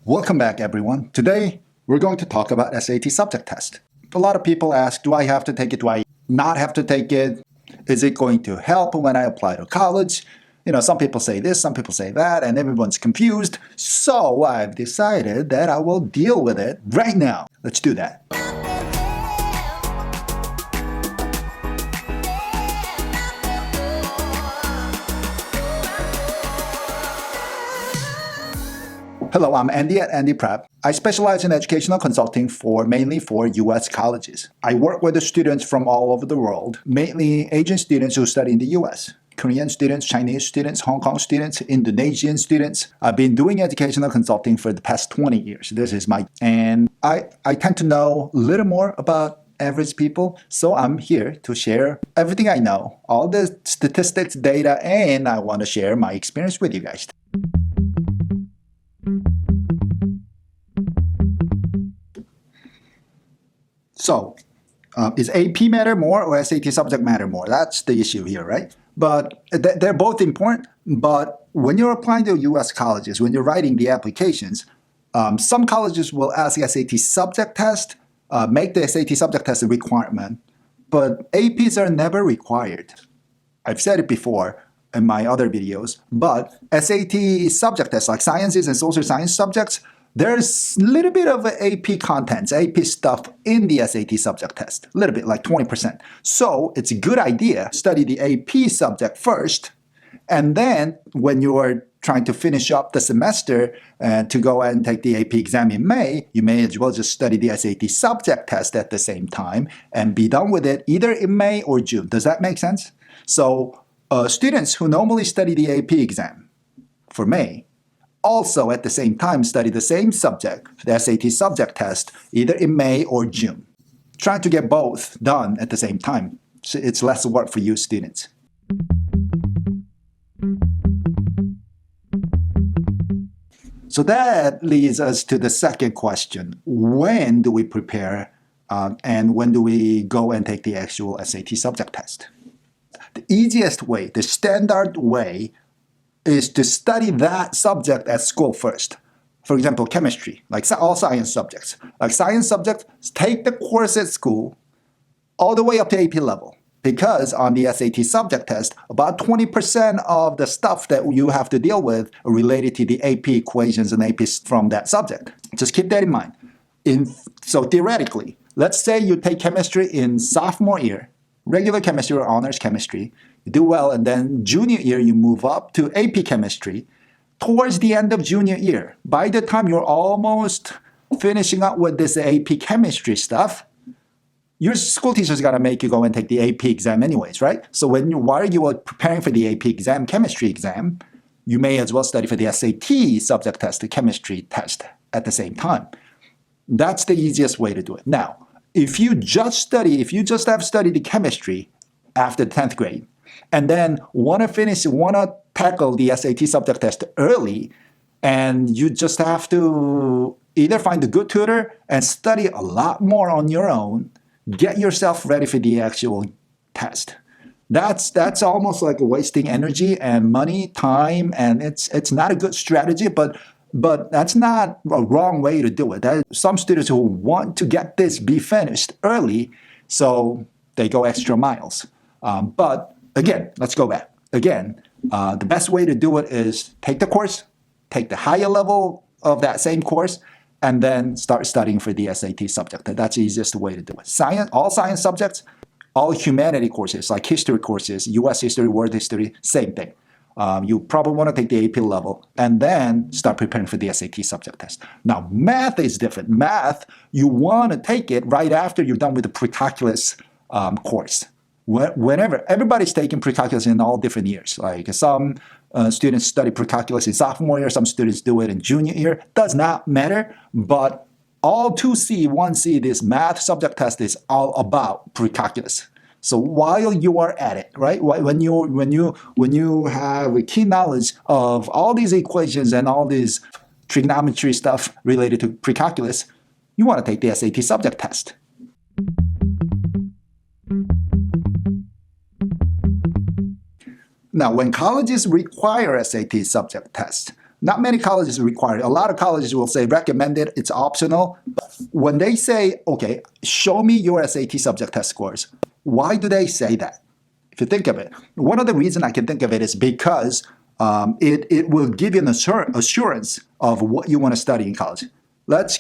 Welcome back, everyone. Today, we're going to talk about SAT subject test. A lot of people ask, do I have to take it? Do I not have to take it? Is it going to help when I apply to college? Some people say this, some people say that, and everyone's confused. So I've decided that I will deal with it right now. Let's do that. Hello, I'm Andy at Andyprep. I specialize in educational consulting mainly for U.S. colleges. I work with the students from all over the world, mainly Asian students who study in the U.S., Korean students, Chinese students, Hong Kong students, Indonesian students. I've been doing educational consulting for the past 20 years. And I tend to know a little more about average people, so I'm here to share everything I know, all the statistics, data, and I want to share my experience with you guys. So, is AP matter more or SAT subject matter more? That's the issue here, right? But they're both important. But when you're applying to U.S. colleges, when you're writing the applications, some colleges will ask SAT subject test, make the SAT subject test a requirement. But APs are never required. I've said it before in my other videos, but SAT subject tests like sciences and social science subjects, there's a little bit of AP contents, AP stuff in the SAT subject test, a little bit, like 20%. So it's a good idea to study the AP subject first, and then when you're trying to finish up the semester to go and take the AP exam in May, you may as well just study the SAT subject test at the same time and be done with it either in May or June. Does that make sense? So students who normally study the AP exam for May also at the same time study the same subject, the SAT subject test, either in May or June. Trying to get both done at the same time. So it's less work for you students. So that leads us to the second question. When do we prepare and when do we go and take the actual SAT subject test? The easiest way, the standard way, is to study that subject at school first. For example, chemistry, like all science subjects. Like science subjects, take the course at school all the way up to AP level. Because on the SAT subject test, about 20% of the stuff that you have to deal with are related to the AP equations and APs from that subject. Just keep that in mind. So theoretically, let's say you take chemistry in sophomore year, regular chemistry or honors chemistry, you do well, and then junior year you move up to AP chemistry. Towards the end of junior year, by the time you're almost finishing up with this AP chemistry stuff, your school teacher's got to make you go and take the AP exam anyways, right? So while you are preparing for the AP exam, chemistry exam, you may as well study for the SAT subject test, the chemistry test at the same time. That's the easiest way to do it. Now, if you just have studied the chemistry after 10th grade, and then want to tackle the SAT subject test early, and you just have to either find a good tutor and study a lot more on your own, get yourself ready for the actual test. That's almost like wasting energy and money, time, and it's not a good strategy, but that's not a wrong way to do it. Some students who want to get this be finished early, so they go extra miles. But again, let's go back. Again, the best way to do it is take the course, take the higher level of that same course, and then start studying for the SAT subject. That's the easiest way to do it. All science subjects, all humanity courses, like history courses, US history, world history, same thing. You probably want to take the AP level and then start preparing for the SAT subject test. Now, math is different. Math, you want to take it right after you're done with the pre-calculus course. Whenever everybody's taking pre-calculus in all different years. Like some students study pre-calculus in sophomore year, some students do it in junior year. Does not matter, but all 2C, 1C, this math subject test is all about pre-calculus. So while you are at it, right? When you have a key knowledge of all these equations and all these trigonometry stuff related to pre-calculus, you want to take the SAT subject test. Now, when colleges require SAT subject tests, Not many colleges require it. A lot of colleges will say recommended, it's optional. But when they say, okay, show me your SAT subject test scores, why do they say that? If you think of it, one of the reasons I can think of it is because it will give you an assurance of what you want to study in college. Let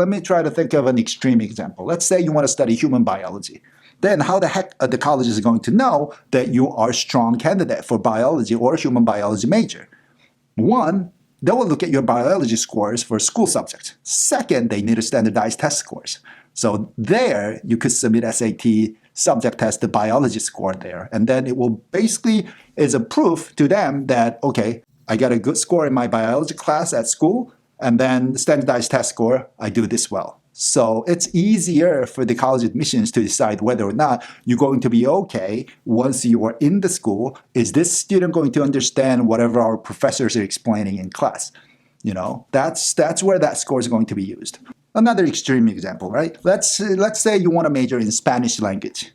me try to think of an extreme example. Let's say you want to study human biology. Then how the heck are the colleges going to know that you are a strong candidate for biology or human biology major? One, they will look at your biology scores for school subjects. Second, they need a standardized test scores. So there, you could submit SAT subject test, the biology score there. And then it will basically is a proof to them that, okay, I got a good score in my biology class at school, and then the standardized test score, I do this well. So it's easier for the college admissions to decide whether or not you're going to be okay once you are in the school. Is this student going to understand whatever our professors are explaining in class? You know, that's where that score is going to be used. Another extreme example, right? Let's say you want to major in Spanish language.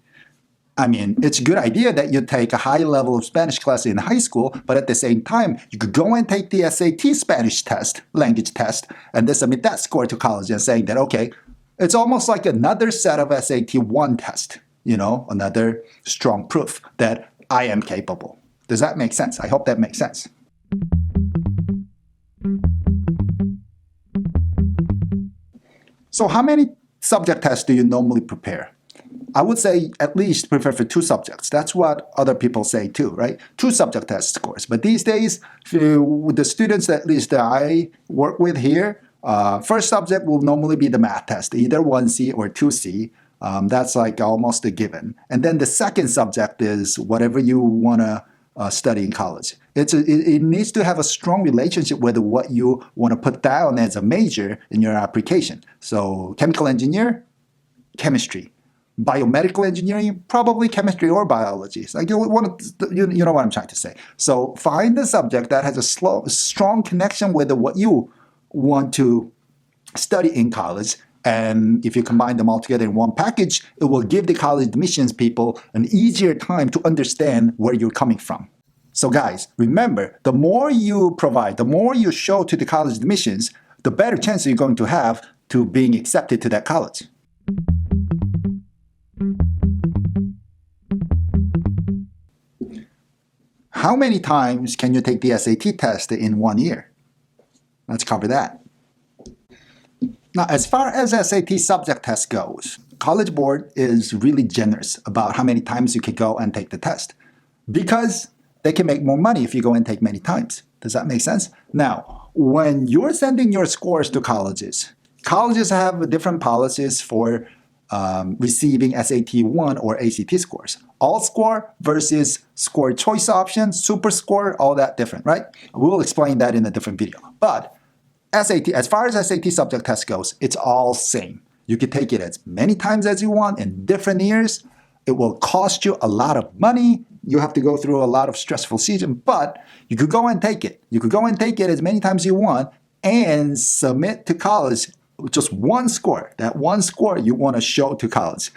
I mean, it's a good idea that you take a high level of Spanish class in high school, but at the same time, you could go and take the SAT Spanish test, language test, and then submit that score to college and saying that, okay, it's almost like another set of SAT 1 test, you know, another strong proof that I am capable. Does that make sense? I hope that makes sense. So how many subject tests do you normally prepare? I would say at least prepare for 2 subjects. That's what other people say too, right? 2 subject test scores. But these days, with the students at least that I work with here, first subject will normally be the math test, either 1C or 2C. That's like almost a given. And then the second subject is whatever you want to study in college. It needs to have a strong relationship with what you want to put down as a major in your application. So chemical engineer, chemistry. Biomedical engineering, probably chemistry or biology. So you know what I'm trying to say. So find a subject that has a strong connection with what you want to study in college. And if you combine them all together in one package, it will give the college admissions people an easier time to understand where you're coming from. So guys, remember, the more you provide, the more you show to the college admissions, the better chance you're going to have to being accepted to that college. How many times can you take the SAT test in 1 year? Let's cover that. Now, as far as SAT subject test goes, College Board is really generous about how many times you can go and take the test because they can make more money if you go and take many times. Does that make sense? Now, when you're sending your scores to colleges have different policies for receiving SAT 1 or ACT scores. All score versus score choice option, super score, all that different, right? We'll explain that in a different video. But SAT, as far as SAT subject test goes, it's all same. You can take it as many times as you want in different years. It will cost you a lot of money. You have to go through a lot of stressful season, but you could go and take it. You could go and take it as many times as you want and submit to college just one score, that one score you want to show to college.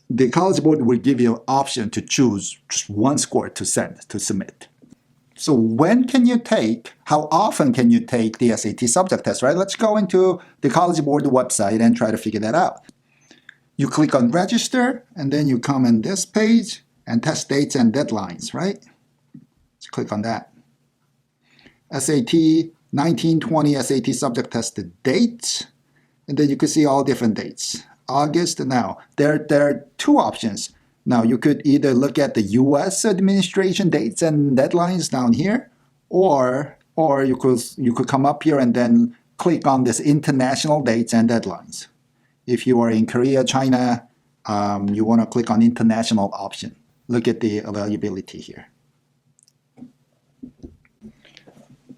The College Board will give you an option to choose just one score to submit. So when can you take, how often can you take the SAT subject test, right? Let's go into the College Board website and try to figure that out. You click on register, and then you come in this page and test dates and deadlines, right? Let's click on that. SAT 1920 SAT subject test dates. And then you can see all different dates. August, now, there are 2 options. Now, you could either look at the U.S. administration dates and deadlines down here, or you could come up here and then click on this international dates and deadlines. If you are in Korea, China, you want to click on international option. Look at the availability here.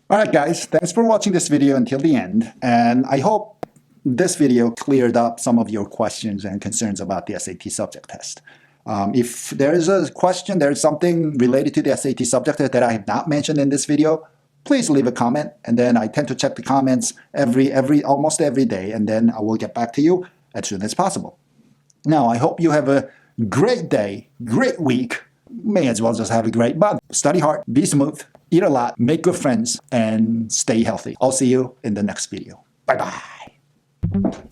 All right, guys, thanks for watching this video until the end. And I hope this video cleared up some of your questions and concerns about the SAT subject test. If there is a question, there is something related to the SAT subject test that I have not mentioned in this video, please leave a comment. And then I tend to check the comments almost every day, and then I will get back to you as soon as possible. Now, I hope you have a great day, great week. may as well just have a great month. Study hard, be smooth, eat a lot, make good friends, and stay healthy. I'll see you in the next video. Bye-bye.